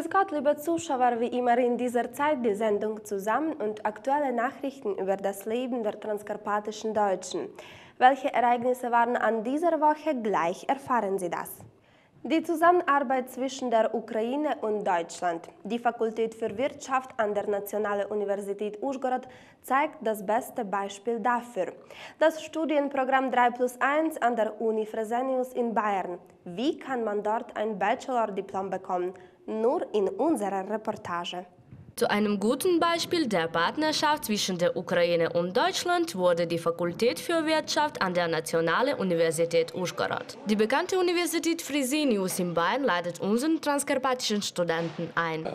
Grüß Gott, liebe Zuschauer, wie immer in dieser Zeit die Sendung Zusammen und aktuelle Nachrichten über das Leben der transkarpatischen Deutschen. Welche Ereignisse waren an dieser Woche? Gleich erfahren Sie das. Die Zusammenarbeit zwischen der Ukraine und Deutschland. Die Fakultät für Wirtschaft an der Nationalen Universität Ужгород zeigt das beste Beispiel dafür. Das Studienprogramm 3+1 an der Uni Fresenius in Bayern. Wie kann man dort ein Bachelor-Diplom bekommen? Nur in unserer Reportage. Zu einem guten Beispiel der Partnerschaft zwischen der Ukraine und Deutschland wurde die Fakultät für Wirtschaft an der Nationalen Universität Ужгород. Die bekannte Universität Fresenius in Bayern ladet unseren transkarpatischen Studenten ein.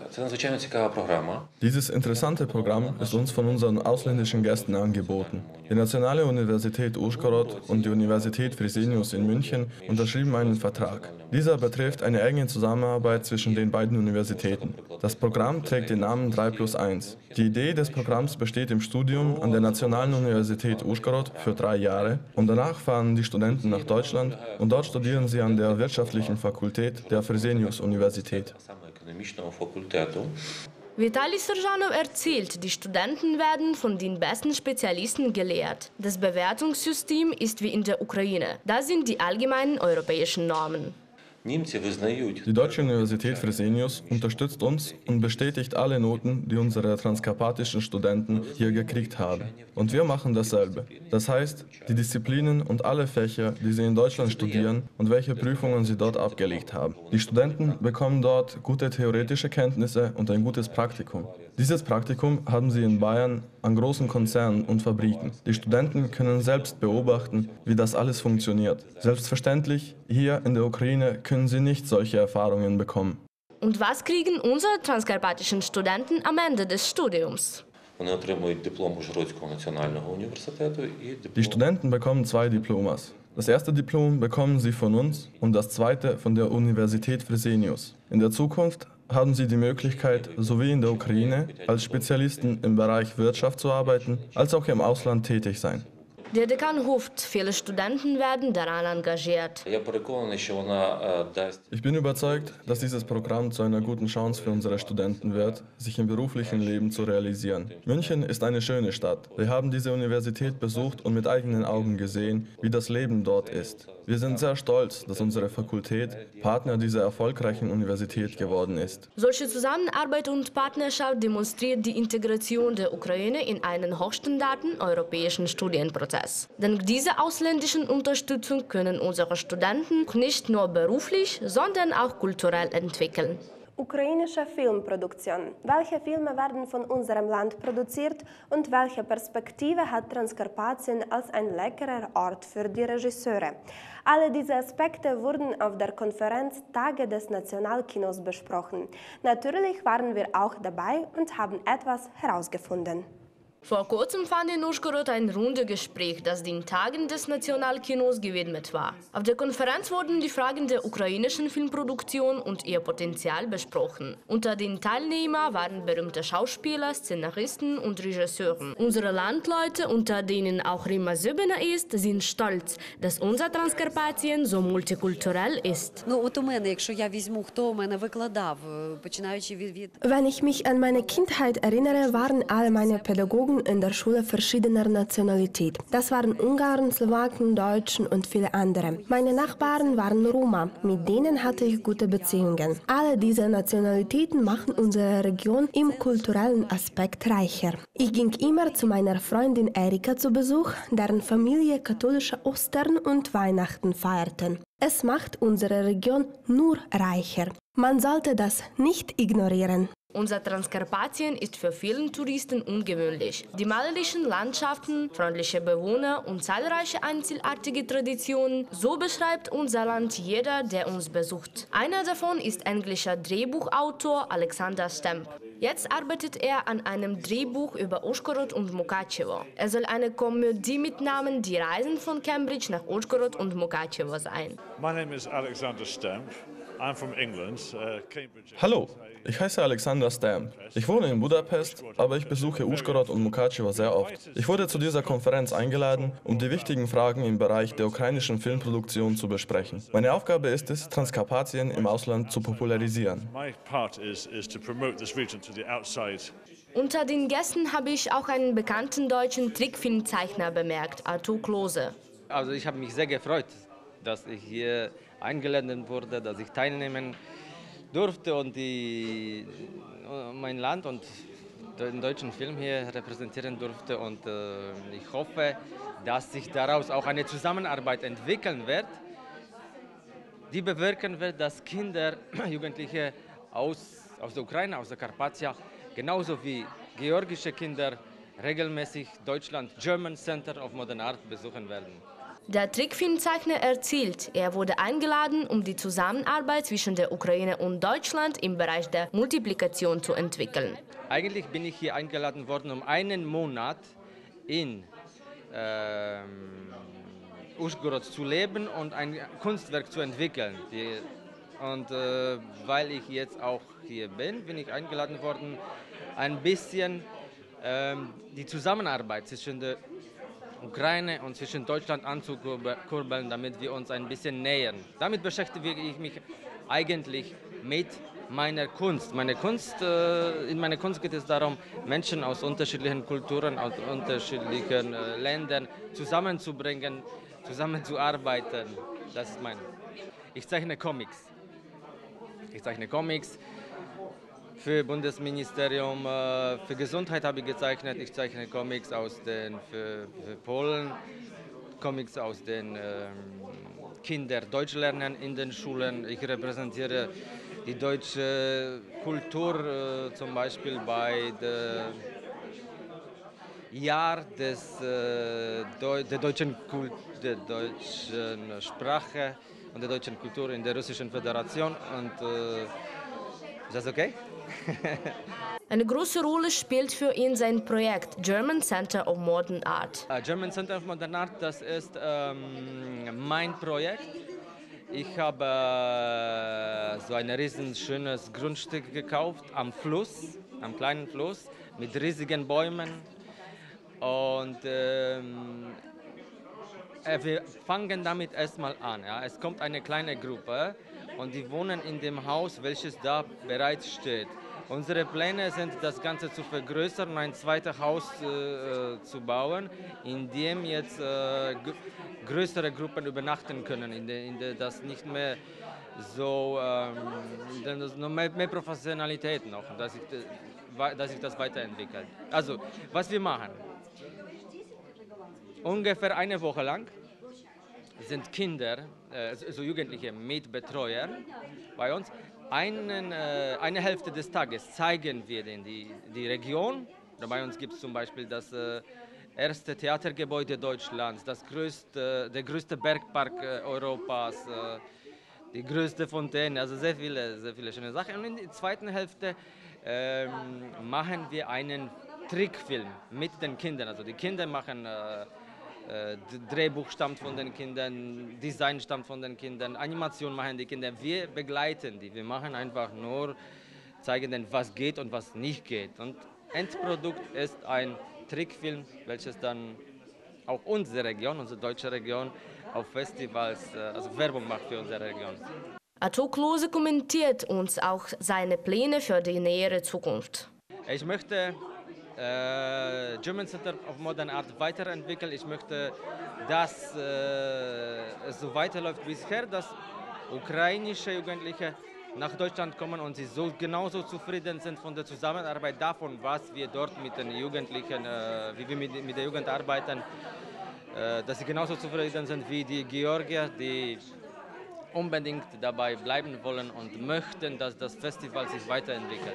Dieses interessante Programm ist uns von unseren ausländischen Gästen angeboten. Die Nationale Universität Ужгород und die Universität Fresenius in München unterschrieben einen Vertrag. Dieser betrifft eine enge Zusammenarbeit zwischen den beiden Universitäten. Das Programm trägt den Namen 3+1. Die Idee des Programms besteht im Studium an der Nationalen Universität Ужгород für 3 Jahre und danach fahren die Studenten nach Deutschland und dort studieren sie an der Wirtschaftlichen Fakultät der Fresenius-Universität. Vitali Serjanov erzählt, die Studenten werden von den besten Spezialisten gelehrt. Das Bewertungssystem ist wie in der Ukraine. Das sind die allgemeinen europäischen Normen. Die Deutsche Universität Fresenius unterstützt uns und bestätigt alle Noten, die unsere transkarpatischen Studenten hier gekriegt haben. Und wir machen dasselbe. Das heißt, die Disziplinen und alle Fächer, die sie in Deutschland studieren und welche Prüfungen sie dort abgelegt haben. Die Studenten bekommen dort gute theoretische Kenntnisse und ein gutes Praktikum. Dieses Praktikum haben sie in Bayern an großen Konzernen und Fabriken. Die Studenten können selbst beobachten, wie das alles funktioniert. Selbstverständlich, hier in der Ukraine können sie nicht solche Erfahrungen bekommen. Und was kriegen unsere transkarpatischen Studenten am Ende des Studiums? Die Studenten bekommen 2 Diplomas. Das erste Diplom bekommen sie von uns und das zweite von der Universität Fresenius. In der Zukunft haben sie die Möglichkeit, sowie in der Ukraine als Spezialisten im Bereich Wirtschaft zu arbeiten, als auch im Ausland tätig sein. Der Dekan hofft, viele Studenten werden daran engagiert. Ich bin überzeugt, dass dieses Programm zu einer guten Chance für unsere Studenten wird, sich im beruflichen Leben zu realisieren. München ist eine schöne Stadt. Wir haben diese Universität besucht und mit eigenen Augen gesehen, wie das Leben dort ist. Wir sind sehr stolz, dass unsere Fakultät Partner dieser erfolgreichen Universität geworden ist. Solche Zusammenarbeit und Partnerschaft demonstriert die Integration der Ukraine in einen hochstandarden europäischen Studienprozess. Dank dieser ausländischen Unterstützung können unsere Studenten nicht nur beruflich, sondern auch kulturell entwickeln. Ukrainische Filmproduktion. Welche Filme werden von unserem Land produziert und welche Perspektive hat Transkarpatien als ein leckerer Ort für die Regisseure? Alle diese Aspekte wurden auf der Konferenz Tage des Nationalkinos besprochen. Natürlich waren wir auch dabei und haben etwas herausgefunden. Vor kurzem fand in Ужгород ein Rundegespräch, das den Tagen des Nationalkinos gewidmet war. Auf der Konferenz wurden die Fragen der ukrainischen Filmproduktion und ihr Potenzial besprochen. Unter den Teilnehmern waren berühmte Schauspieler, Szenaristen und Regisseure. Unsere Landleute, unter denen auch Rima Zybina ist, sind stolz, dass unser Transkarpatien so multikulturell ist. Wenn ich mich an meine Kindheit erinnere, waren alle meine Pädagogen in der Schule verschiedener Nationalität. Das waren Ungarn, Slowaken, Deutschen und viele andere. Meine Nachbarn waren Roma, mit denen hatte ich gute Beziehungen. Alle diese Nationalitäten machen unsere Region im kulturellen Aspekt reicher. Ich ging immer zu meiner Freundin Erika zu Besuch, deren Familie katholische Ostern und Weihnachten feierten. Es macht unsere Region nur reicher. Man sollte das nicht ignorieren. Unser Transkarpatien ist für viele Touristen ungewöhnlich. Die malerischen Landschaften, freundliche Bewohner und zahlreiche einzigartige Traditionen, so beschreibt unser Land jeder, der uns besucht. Einer davon ist englischer Drehbuchautor Alexander Stamp. Jetzt arbeitet er an einem Drehbuch über Ужгород und Mukachevo. Es soll eine Komödie mit Namen Die Reisen von Cambridge nach Ужгород und Mukachevo sein. My name is Alexander Stamp. Hallo, ich heiße Alexander Stam. Ich wohne in Budapest, aber ich besuche Ужгород und Mukachevo sehr oft. Ich wurde zu dieser Konferenz eingeladen, um die wichtigen Fragen im Bereich der ukrainischen Filmproduktion zu besprechen. Meine Aufgabe ist es, Transkarpatien im Ausland zu popularisieren. Unter den Gästen habe ich auch einen bekannten deutschen Trickfilmzeichner bemerkt, Arthur Klose. Also ich habe mich sehr gefreut, dass ich hier eingeladen wurde, dass ich teilnehmen durfte und mein Land und den deutschen Film hier repräsentieren durfte. Und ich hoffe, dass sich daraus auch eine Zusammenarbeit entwickeln wird, die bewirken wird, dass Kinder, Jugendliche aus der Ukraine, aus der Karpatia, genauso wie georgische Kinder regelmäßig Deutschland German Center of Modern Art besuchen werden. Der Trickfilmzeichner erzählt, er wurde eingeladen, um die Zusammenarbeit zwischen der Ukraine und Deutschland im Bereich der Multiplikation zu entwickeln. Eigentlich bin ich hier eingeladen worden, um einen Monat in Ужгород zu leben und ein Kunstwerk zu entwickeln. Weil ich jetzt auch hier bin ich eingeladen worden, ein bisschen die Zusammenarbeit zwischen der Ukraine und zwischen Deutschland anzukurbeln, damit wir uns ein bisschen nähern. Damit beschäftige ich mich eigentlich mit meiner Kunst. In meiner Kunst geht es darum, Menschen aus unterschiedlichen Kulturen, aus unterschiedlichen Ländern zusammenzubringen, zusammenzuarbeiten. Das ist Ich zeichne Comics. Für Bundesministerium für Gesundheit habe ich gezeichnet. Ich zeichne Comics für Polen, Comics aus den Kinder Deutsch lernen in den Schulen. Ich repräsentiere die deutsche Kultur zum Beispiel bei der Jahr der deutschen Sprache und der deutschen Kultur in der Russischen Föderation. Und ist das okay? Eine große Rolle spielt für ihn sein Projekt German Center of Modern Art. German Center of Modern Art, das ist mein Projekt. Ich habe so ein riesen schönes Grundstück gekauft am kleinen Fluss mit riesigen Bäumen. Und wir fangen damit erstmal an. Ja. Es kommt eine kleine Gruppe und die wohnen in dem Haus, welches da bereits steht. Unsere Pläne sind, das Ganze zu vergrößern und ein zweites Haus zu bauen, in dem jetzt größere Gruppen übernachten können, in der das nicht mehr so mehr Professionalität noch, dass sich das weiterentwickelt. Also, was wir machen, ungefähr eine Woche lang sind Kinder, so Jugendliche mit Betreuer bei uns. Eine Hälfte des Tages zeigen wir denen die Region. Bei uns gibt es zum Beispiel das erste Theatergebäude Deutschlands, der größte Bergpark Europas, die größte Fontäne, also sehr viele schöne Sachen. Und in der zweiten Hälfte machen wir einen Trickfilm mit den Kindern. Also die Kinder machen Drehbuch stammt von den Kindern, Design stammt von den Kindern, Animation machen die Kinder. Wir begleiten die. Wir machen einfach nur, zeigen denen, was geht und was nicht geht. Und Endprodukt ist ein Trickfilm, welches dann auch unsere deutsche Region, auf Festivals, also Werbung macht für unsere Region. Arthur Klose kommentiert uns auch seine Pläne für die nähere Zukunft. Ich möchte German Center of Modern Art weiterentwickeln. Ich möchte, dass es so weiterläuft wie bisher, dass ukrainische Jugendliche nach Deutschland kommen und sie genauso zufrieden sind von der Zusammenarbeit davon, was wir dort mit den Jugendlichen, wie wir mit der Jugend arbeiten, dass sie genauso zufrieden sind wie die Georgier, die unbedingt dabei bleiben wollen und möchten, dass das Festival sich weiterentwickelt.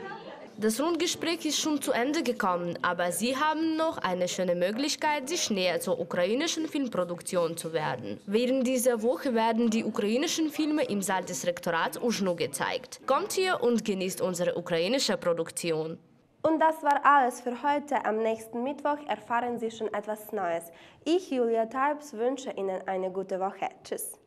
Das Rundgespräch ist schon zu Ende gekommen, aber Sie haben noch eine schöne Möglichkeit, sich näher zur ukrainischen Filmproduktion zu werden. Während dieser Woche werden die ukrainischen Filme im Saal des Rektorats УжНУ gezeigt. Kommt hier und genießt unsere ukrainische Produktion. Und das war alles für heute. Am nächsten Mittwoch erfahren Sie schon etwas Neues. Ich, Julia Taibs, wünsche Ihnen eine gute Woche. Tschüss.